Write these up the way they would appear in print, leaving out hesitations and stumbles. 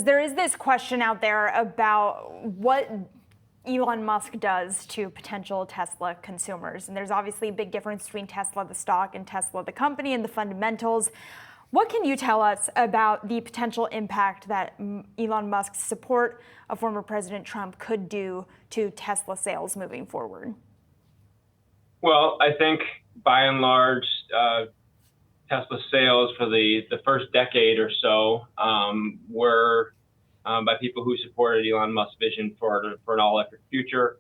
because there is this question out there about what Elon Musk does to potential Tesla consumers. And there's obviously a big difference between Tesla, the stock, and Tesla, the company, and the fundamentals. What can you tell us about the potential impact that Elon Musk's support of former President Trump could do to Tesla sales moving forward? Well, I think by and large, Tesla sales for the first decade or so were by people who supported Elon Musk's vision for an all-electric future.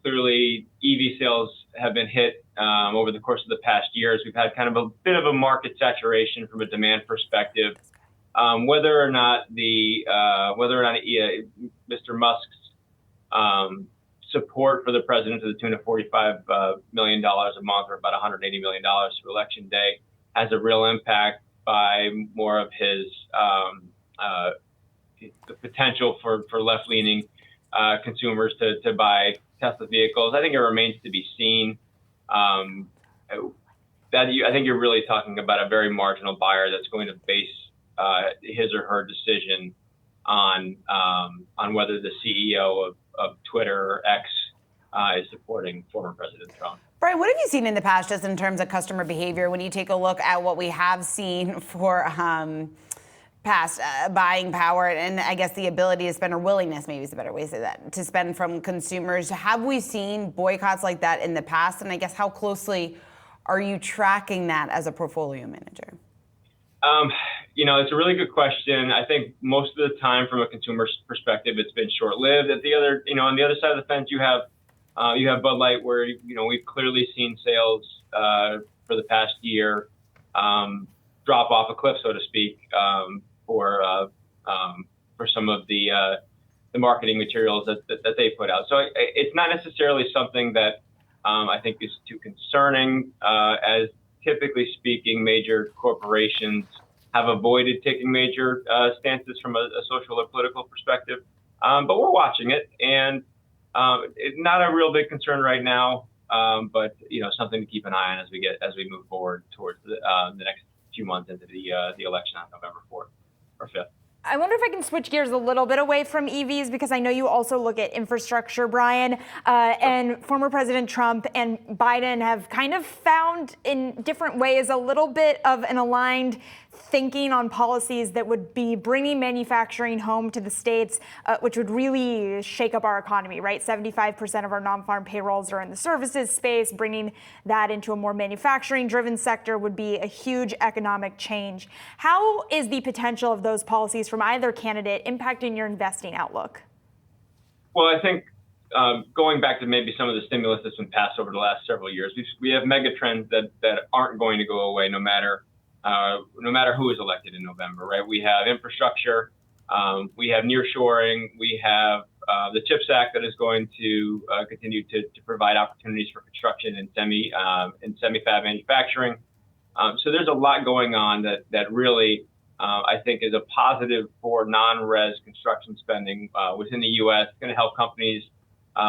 Clearly, EV sales have been hit over the course of the past years. We've had kind of a bit of a market saturation from a demand perspective. Whether or not Mr. Musk's support for the president to the tune of $45 million a month, or about $180 million through Election Day, has a real impact by more of his the potential for left-leaning consumers to buy Tesla vehicles. I think it remains to be seen. I think you're really talking about a very marginal buyer that's going to base his or her decision on whether the CEO of Twitter or X is supporting former President Trump. Brian, what have you seen in the past just in terms of customer behavior when you take a look at what we have seen for past buying power and I guess the ability to spend, or willingness, maybe is a better way to say that, to spend from consumers? Have we seen boycotts like that in the past? And I guess how closely are you tracking that as a portfolio manager? It's a really good question. I think most of the time from a consumer's perspective, it's been short-lived. On the other side of the fence, you have Bud Light, where we've clearly seen sales for the past year drop off a cliff, so to speak, for some of the marketing materials that they put out. So it's not necessarily something that I think is too concerning, as typically speaking, major corporations have avoided taking major stances from a social or political perspective. But we're watching it, and it's not a real big concern right now, but something to keep an eye on as we move forward towards the next few months into the election on November 4th or 5th. I wonder if I can switch gears a little bit away from EVs, because I know you also look at infrastructure, Brian, and former President Trump and Biden have kind of found in different ways a little bit of an aligned thinking on policies that would be bringing manufacturing home to the states, which would really shake up our economy, right? 75% of our non-farm payrolls are in the services space. Bringing that into a more manufacturing-driven sector would be a huge economic change. How is the potential of those policies from either candidate impacting your investing outlook? Well, I think going back to maybe some of the stimulus that's been passed over the last several years, we have mega trends that aren't going to go away no matter who is elected in November, right? We have infrastructure, we have nearshoring, we have the CHIPS Act that is going to continue to provide opportunities for construction and semi-fab manufacturing. So there's a lot going on that really I think is a positive for non-res construction spending within the U.S. It's going to help companies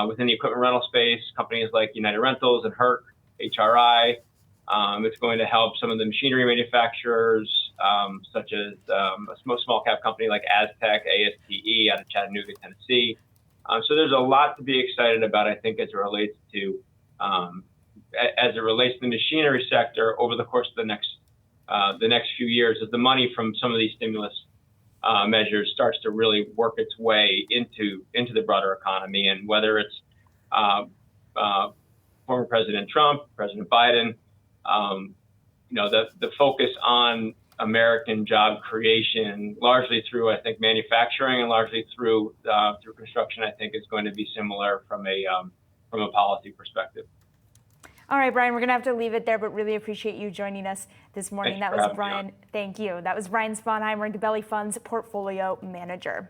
within the equipment rental space, companies like United Rentals and Herc, HRI. It's going to help some of the machinery manufacturers, such as a small cap company like Aztec, ASTE out of Chattanooga, Tennessee. So there's a lot to be excited about, I think, as it relates to the machinery sector over the course of the next few years, as the money from some of these stimulus measures starts to really work its way into the broader economy. And whether it's former President Trump, President Biden, the focus on American job creation, largely through, I think, manufacturing and largely through construction, I think is going to be similar from a policy perspective. All right, Brian, we're going to have to leave it there, but really appreciate you joining us this morning. That was Brian. Thank you. That was Brian Sponheimer, Gabelli Funds portfolio manager.